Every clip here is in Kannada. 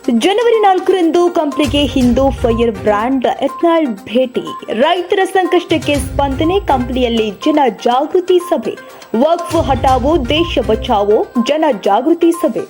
ಜನವರಿ 4ರಂದು ಕಂಪ್ಲಿಗೆ ಹಿಂದೂ ಫೈರ್ ಬ್ರ್ಯಾಂಡ್ ಎತ್ನಾಳ್ ಭೇಟಿ. ರೈತರ ಸಂಕಷ್ಟಕ್ಕೆ ಸ್ಪಂದನೆ. ಕಂಪ್ಲಿಯಲ್ಲಿ ಜನ ಜಾಗೃತಿ ಸಭೆ. ವಕ್ಫ್ ಹಟಾವೋ ದೇಶ ಬಚಾವೋ ಜನ ಜಾಗೃತಿ ಸಭೆ.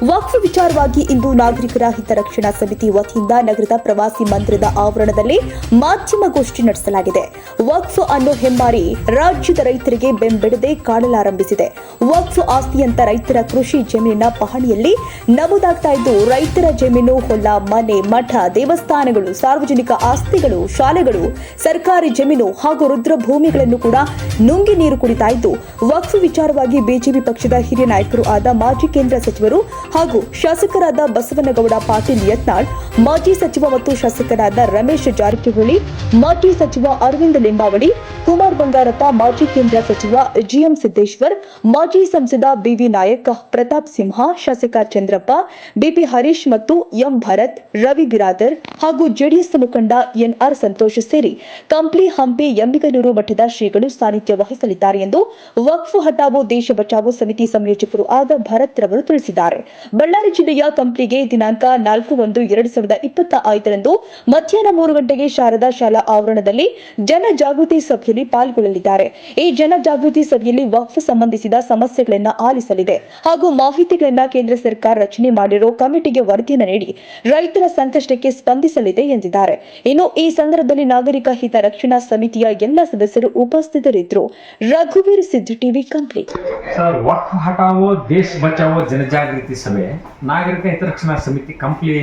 ವಕ್ಫ್ ವಿಚಾರವಾಗಿ ಇಂದು ನಾಗರಿಕರ ಹಿತರಕ್ಷಣಾ ಸಮಿತಿ ವತಿಯಿಂದ ನಗರದ ಪ್ರವಾಸಿ ಮಂದಿರದ ಆವರಣದಲ್ಲಿ ಮಾಧ್ಯಮಗೋಷ್ಠಿ ನಡೆಸಲಾಗಿದೆ. ವಕ್ಫ್ ಅನ್ನೋ ಹೆಮ್ಮಾರಿ ರಾಜ್ಯದ ರೈತರಿಗೆ ಬೆಂಬಿಡದೆ ಕಾಡಲಾರಂಭಿಸಿದೆ. ವಕ್ಫ್ ಆಸ್ತಿಯಂತ ರೈತರ ಕೃಷಿ ಜಮೀನಿನ ಪಹಣಿಯಲ್ಲಿ ನಮೂದಾಗ್ತಾ ಇದ್ದು, ರೈತರ ಜಮೀನು, ಹೊಲ, ಮನೆ, ಮಠ, ದೇವಸ್ಥಾನಗಳು, ಸಾರ್ವಜನಿಕ ಆಸ್ತಿಗಳು, ಶಾಲೆಗಳು, ಸರ್ಕಾರಿ ಜಮೀನು ಹಾಗೂ ರುದ್ರಭೂಮಿಗಳನ್ನು ಕೂಡ ನುಂಗಿ ನೀರು ಕುಡಿತಾ ಇದ್ದು, ವಕ್ಫ್ ವಿಚಾರವಾಗಿ ಬಿಜೆಪಿ ಪಕ್ಷದ ಹಿರಿಯ ನಾಯಕರು ಆದ ಮಾಜಿ ಕೇಂದ್ರ ಸಚಿವರು ಹಾಗೂ ಶಾಸಕರಾದ ಬಸವನಗೌಡ ಪಾಟೀಲ್ ಯತ್ನಾಳ್, ಮಾಜಿ ಸಚಿವ ಮತ್ತು ಶಾಸಕರಾದ ರಮೇಶ್ ಜಾರಕಿಹೊಳಿ, ಮಾಜಿ ಸಚಿವ ಅರವಿಂದ ಲಿಂಬಾವಳಿ, ಕುಮಾರ್ ಬಂಗಾರಪ್ಪ, ಮಾಜಿ ಕೇಂದ್ರ ಸಚಿವ ಜಿಎಂ ಸಿದ್ದೇಶ್ವರ್, ಮಾಜಿ ಸಂಸದ ಬಿವಿ ನಾಯಕ್, ಪ್ರತಾಪ್ ಸಿಂಹ, ಶಾಸಕ ಚಂದ್ರಪ್ಪ, ಬಿಪಿ ಹರೀಶ್ ಮತ್ತು ಎಂ ಭರತ್, ರವಿ ಬಿರಾದರ್ ಹಾಗೂ ಜೆಡಿಎಸ್ ಮುಖಂಡ ಎನ್ಆರ್ ಸಂತೋಷ್ ಸೇರಿ ಕಂಪ್ಲಿ, ಹಂಪಿ, ಎಮ್ಮಿಗನೂರು ಮಠದ ಶ್ರೀಗಳು ಸಾನ್ನಿಧ್ಯ ವಹಿಸಲಿದ್ದಾರೆ ಎಂದು ವಕ್ಫ್ ಹಟಾವೋ ದೇಶ ಬಚಾವೋ ಸಮಿತಿ ಸಂಯೋಜಕರು ಆದ ಭರತ್ ರವರು ತಿಳಿಸಿದ್ದಾರೆ. ಬಳ್ಳಾರಿ ಜಿಲ್ಲೆಯ ಕಂಪ್ಲಿಗೆ ದಿನಾಂಕ 4/1/2025ರಂದು ಮಧ್ಯಾಹ್ನ 3 ಗಂಟೆಗೆ ಶಾರದಾ ಶಾಲಾ ಆವರಣದಲ್ಲಿ ಜನಜಾಗೃತಿ ಸಭೆಯಲ್ಲಿ ಪಾಲ್ಗೊಳ್ಳಲಿದ್ದಾರೆ. ಈ ಜನಜಾಗೃತಿ ಸಭೆಯಲ್ಲಿ ವಕ್ಫ್ ಸಂಬಂಧಿಸಿದ ಸಮಸ್ಯೆಗಳನ್ನು ಆಲಿಸಲಿದೆ ಹಾಗೂ ಮಾಹಿತಿಗಳನ್ನು ಕೇಂದ್ರ ಸರ್ಕಾರ ರಚನೆ ಮಾಡಿರೋ ಕಮಿಟಿಗೆ ವರದಿಯನ್ನು ನೀಡಿ ರೈತರ ಸಂಕಷ್ಟಕ್ಕೆ ಸ್ಪಂದಿಸಲಿದೆ ಎಂದಿದ್ದಾರೆ. ಇನ್ನು ಈ ಸಂದರ್ಭದಲ್ಲಿ ನಾಗರಿಕ ಹಿತ ರಕ್ಷಣಾ ಸಮಿತಿಯ ಎಲ್ಲ ಸದಸ್ಯರು ಉಪಸ್ಥಿತರಿದ್ದರು. ರಘುವೀರ್ ಸಿದ್ದು, ಟಿವಿ ಕಂಪ್ಲಿ. ವಕ್ಫ್ ಹಟಾವೋ ದೇಶ ಬಚಾವೋ ಜನಜಾಗೃತಿ ಸಭೆ ನಾಗರಿಕ ಹಿತರಕ್ಷಣಾ ಸಮಿತಿ ಕಂಪ್ಲಿ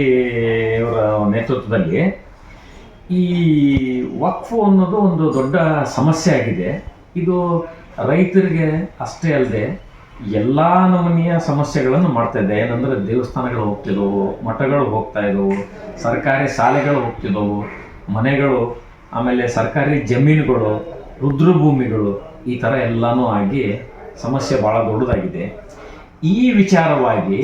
ಅವರ ನೇತೃತ್ವದಲ್ಲಿ ಈ ವಕ್ಫ್ ಅನ್ನೋದು ಒಂದು ದೊಡ್ಡ ಸಮಸ್ಯೆ ಆಗಿದೆ. ಇದು ರೈತರಿಗೆ ಅಷ್ಟೇ ಅಲ್ಲದೆ ಎಲ್ಲ ನಮೂನೆಯ ಸಮಸ್ಯೆಗಳನ್ನು ಮಾಡ್ತಾ ಇದೆ. ಏನಂದರೆ ದೇವಸ್ಥಾನಗಳು ಹೋಗ್ತಿದ್ದವು, ಮಠಗಳು ಹೋಗ್ತಾ ಇದ್ದವು, ಸರ್ಕಾರಿ ಶಾಲೆಗಳು ಹೋಗ್ತಿದ್ದವು, ಮನೆಗಳು, ಆಮೇಲೆ ಸರ್ಕಾರಿ ಜಮೀನುಗಳು, ರುದ್ರಭೂಮಿಗಳು, ಈ ಥರ ಎಲ್ಲನೂ ಆಗಿ ಸಮಸ್ಯೆ ಭಾಳ ದೊಡ್ಡದಾಗಿದೆ. ಈ ವಿಚಾರವಾಗಿ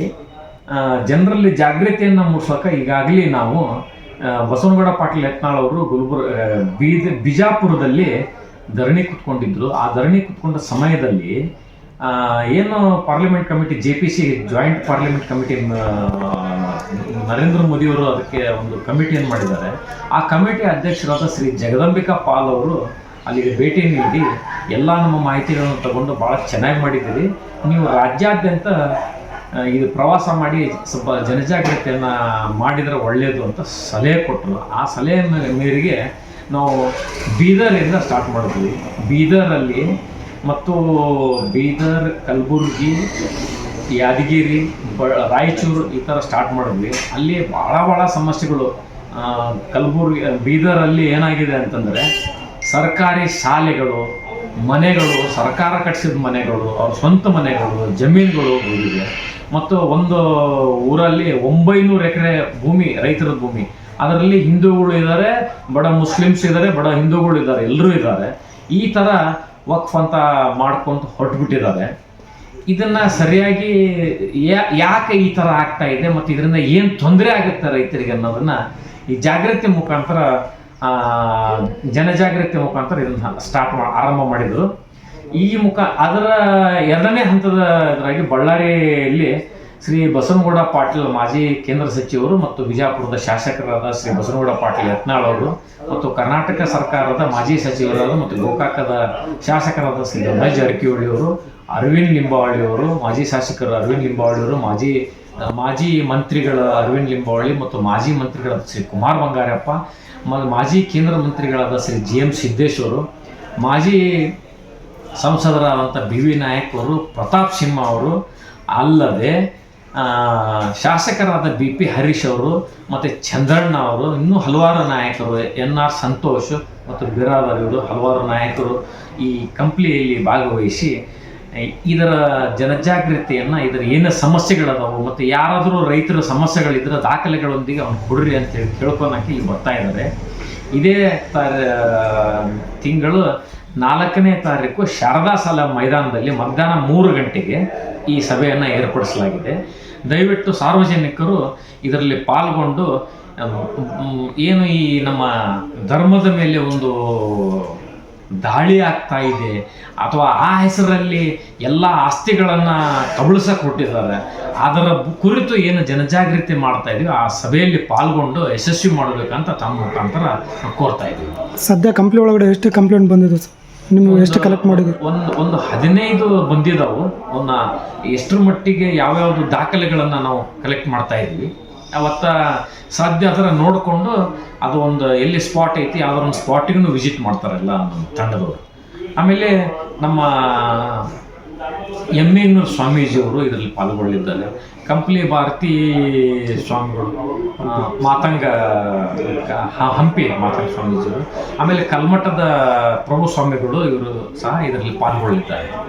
ಜನರಲ್ಲಿ ಜಾಗೃತಿಯನ್ನು ಮೂಡಿಸೋಕೆ ಈಗಾಗಲೇ ನಾವು ಬಸವನಗೌಡ ಪಾಟೀಲ್ ಯತ್ನಾಳ್ ಅವರು ಬಿಜಾಪುರದಲ್ಲಿ ಧರಣಿ ಕುತ್ಕೊಂಡಿದ್ರು. ಆ ಧರಣಿ ಕುತ್ಕೊಂಡ ಸಮಯದಲ್ಲಿ ಏನು parliament committee, JPC joint parliament committee, Narendra ಮೋದಿಯವರು ಅದಕ್ಕೆ ಒಂದು ಕಮಿಟಿಯನ್ನು ಮಾಡಿದ್ದಾರೆ. ಆ ಕಮಿಟಿ ಅಧ್ಯಕ್ಷರಾದ ಶ್ರೀ ಜಗದಂಬಿಕಾ ಪಾಲ್ ಅವರು ಅಲ್ಲಿಗೆ ಭೇಟಿ ನೀಡಿ ಎಲ್ಲ ನಮ್ಮ ಮಾಹಿತಿಗಳನ್ನು ತಗೊಂಡು ಭಾಳ ಚೆನ್ನಾಗಿ ಮಾಡಿದ್ದೀರಿ, ನೀವು ರಾಜ್ಯಾದ್ಯಂತ ಇದು ಪ್ರವಾಸ ಮಾಡಿ ಸ್ವಲ್ಪ ಜನಜಾಗೃತಿಯನ್ನು ಮಾಡಿದರೆ ಒಳ್ಳೆಯದು ಅಂತ ಸಲಹೆ ಕೊಟ್ಟರು. ಆ ಸಲಹೆ ಮೇರೆಗೆ ನಾವು ಬೀದರಿಂದ ಸ್ಟಾರ್ಟ್ ಮಾಡಿದ್ವಿ. ಬೀದರಲ್ಲಿ ಮತ್ತು ಬೀದರ್, ಕಲಬುರ್ಗಿ, ಯಾದಗಿರಿ, ರಾಯಚೂರು ಈ ಥರ ಸ್ಟಾರ್ಟ್ ಮಾಡಿದ್ವಿ. ಅಲ್ಲಿ ಭಾಳ ಸಮಸ್ಯೆಗಳು. ಬೀದರಲ್ಲಿ ಏನಾಗಿದೆ ಅಂತಂದರೆ ಸರ್ಕಾರಿ ಶಾಲೆಗಳು, ಮನೆಗಳು, ಸರ್ಕಾರ ಕಟ್ಟಿಸಿದ ಮನೆಗಳು, ಅವ್ರ ಸ್ವಂತ ಮನೆಗಳು, ಜಮೀನುಗಳು ಹೋಗಿದೆ. ಮತ್ತು ಒಂದು ಊರಲ್ಲಿ 900 ಎಕರೆ ಭೂಮಿ, ರೈತರ ಭೂಮಿ, ಅದರಲ್ಲಿ ಹಿಂದೂಗಳು ಇದ್ದಾರೆ, ಬಡ ಮುಸ್ಲಿಮ್ಸ್ ಇದ್ದಾರೆ, ಬಡ ಹಿಂದೂಗಳು ಇದ್ದಾರೆ, ಎಲ್ಲರೂ ಇದ್ದಾರೆ. ಈ ಥರ ವಕ್ಫ್ ಅಂತ ಮಾಡ್ಕೊಂಡು ಹೊರಟುಬಿಟ್ಟಿದ್ದಾರೆ. ಇದನ್ನು ಸರಿಯಾಗಿ ಯಾಕೆ ಈ ಥರ ಆಗ್ತಾ ಇದೆ ಮತ್ತು ಇದರಿಂದ ಏನು ತೊಂದರೆ ಆಗುತ್ತೆ ರೈತರಿಗೆ ಅನ್ನೋದನ್ನು ಈ ಜಾಗೃತಿ ಮುಖಾಂತರ, ಜನಜಾಗೃತಿ ಮುಖಾಂತರ ಇದನ್ನು ಆರಂಭ ಮಾಡಿದರು. ಅದರ ಎರಡನೇ ಹಂತದರಾಗಿ ಬಳ್ಳಾರಿಯಲ್ಲಿ ಶ್ರೀ ಬಸವನಗೌಡ ಪಾಟೀಲ್, ಮಾಜಿ ಕೇಂದ್ರ ಸಚಿವರು ಮತ್ತು ಬಿಜಾಪುರದ ಶಾಸಕರಾದ ಶ್ರೀ ಬಸವನಗೌಡ ಪಾಟೀಲ್ ಯತ್ನಾಳ್ ಅವರು ಮತ್ತು ಕರ್ನಾಟಕ ಸರ್ಕಾರದ ಮಾಜಿ ಸಚಿವರಾದ ಮತ್ತು ಗೋಕಾಕದ ಶಾಸಕರಾದ ಶ್ರೀ ರಮೇಶ್ ಜಾರಕಿಹೊಳಿ ಅವರು, ಅರವಿಂದ್ ಲಿಂಬಾವಳಿ ಅವರು, ಮಾಜಿ ಶಾಸಕರು ಅರವಿಂದ್ ಲಿಂಬಾವಳಿ ಅವರು, ಮಾಜಿ ಮಂತ್ರಿಗಳ ಅರವಿಂದ್ ಲಿಂಬಾವಳಿ ಮತ್ತು ಮಾಜಿ ಮಂತ್ರಿಗಳಾದ ಶ್ರೀ ಕುಮಾರ್ ಬಂಗಾರಪ್ಪ, ಮಾಜಿ ಕೇಂದ್ರ ಮಂತ್ರಿಗಳಾದ ಶ್ರೀ GM ಸಿದ್ದೇಶ್ವರು, ಮಾಜಿ ಸಂಸದರಾದಂಥ BV ನಾಯಕ್ ಅವರು, ಪ್ರತಾಪ್ ಸಿಂಹ ಅವರು, ಅಲ್ಲದೆ ಶಾಸಕರಾದ BP ಹರೀಶ್ ಅವರು ಮತ್ತು ಚಂದ್ರಣ್ಣ ಅವರು, ಇನ್ನೂ ಹಲವಾರು ನಾಯಕರು, NR ಸಂತೋಷ್ ಮತ್ತು ಬಿರಾದರ್ ಇವರು ಹಲವಾರು ನಾಯಕರು ಈ ಕಂಪ್ಲಿಯಲ್ಲಿ ಭಾಗವಹಿಸಿ ಇದರ ಜನಜಾಗೃತಿಯನ್ನು, ಇದರ ಏನು ಸಮಸ್ಯೆಗಳದಾವು ಮತ್ತು ಯಾರಾದರೂ ರೈತರ ಸಮಸ್ಯೆಗಳಿದ್ದರೆ ದಾಖಲೆಗಳೊಂದಿಗೆ ಅವ್ನು ಕೊಡ್ರಿ ಅಂತೇಳಿ ಕೇಳ್ಕೊಳಕ್ಕೆ ಇಲ್ಲಿ ಬರ್ತಾ ಇದ್ದಾರೆ. ಇದೇ ತಿಂಗಳು 4ನೇ ತಾರೀಕು ಶಾರದಾ ಶಾಲಾ ಮೈದಾನದಲ್ಲಿ ಮಧ್ಯಾಹ್ನ 3 ಗಂಟೆಗೆ ಈ ಸಭೆಯನ್ನು ಏರ್ಪಡಿಸಲಾಗಿದೆ. ದಯವಿಟ್ಟು ಸಾರ್ವಜನಿಕರು ಇದರಲ್ಲಿ ಪಾಲ್ಗೊಂಡು ಏನು ಈ ನಮ್ಮ ಧರ್ಮದ ಮೇಲೆ ಒಂದು ದಾಳಿ ಆಗ್ತಾ ಇದೆ ಅಥವಾ ಆ ಹೆಸರಲ್ಲಿ ಎಲ್ಲ ಆಸ್ತಿಗಳನ್ನು ಕಬಳಿಸಕ್ಕೆ ಹೊರಟಿದ್ದಾರೆ, ಅದರ ಕುರಿತು ಏನು ಜನಜಾಗೃತಿ ಮಾಡ್ತಾ ಇದೀವಿ ಆ ಸಭೆಯಲ್ಲಿ ಪಾಲ್ಗೊಂಡು ಯಶಸ್ವಿ ಮಾಡಬೇಕಂತ ತಮ್ಮ ಮುಖಾಂತರ ಕೋರ್ತಾ ಇದ್ದೀವಿ. ಸದ್ಯ ಕಂಪ್ನಿ ಒಳಗಡೆ ಎಷ್ಟು ಕಂಪ್ಲೇಂಟ್ ಬಂದಿದೆ ಸರ್? ನಿಮ್ಗೆ ಎಷ್ಟು ಕಲೆಕ್ಟ್ ಮಾಡಿದ್ರು? ಒಂದು 15 ಬಂದಿದ್ದಾವು. ಎಷ್ಟರ ಮಟ್ಟಿಗೆ ಯಾವ್ಯಾವುದು ದಾಖಲೆಗಳನ್ನು ನಾವು ಕಲೆಕ್ಟ್ ಮಾಡ್ತಾ ಇದ್ವಿ ಅವತ್ತ ಸಾಧ್ಯ ಅದರ ನೋಡಿಕೊಂಡು ಅದು ಒಂದು ಎಲ್ಲಿ ಸ್ಪಾಟ್ ಐತಿ ಯಾವ್ದಾರ ಒಂದು ಸ್ಪಾಟಿಗೂ ವಿಸಿಟ್ ಮಾಡ್ತಾರಲ್ಲ ನಮ್ಮ ತಂಡದವರು. ಆಮೇಲೆ ನಮ್ಮ ಎಮ್ಮೇನೂರು ಸ್ವಾಮೀಜಿಯವರು ಇದರಲ್ಲಿ ಪಾಲ್ಗೊಳ್ಳಿದ್ದಾರೆ. ಕಂಪ್ಲಿ ಭಾರತಿ ಸ್ವಾಮಿಗಳು, ಮಾತಂಗ ಹಂಪಿ ಮಾತಂಗ ಸ್ವಾಮೀಜಿಯವರು, ಆಮೇಲೆ ಕಲ್ಮಠದ ಪ್ರಭು ಸ್ವಾಮಿಗಳು ಇವರು ಸಹ ಇದರಲ್ಲಿ ಪಾಲ್ಗೊಳ್ಳಿದ್ದಾರೆ.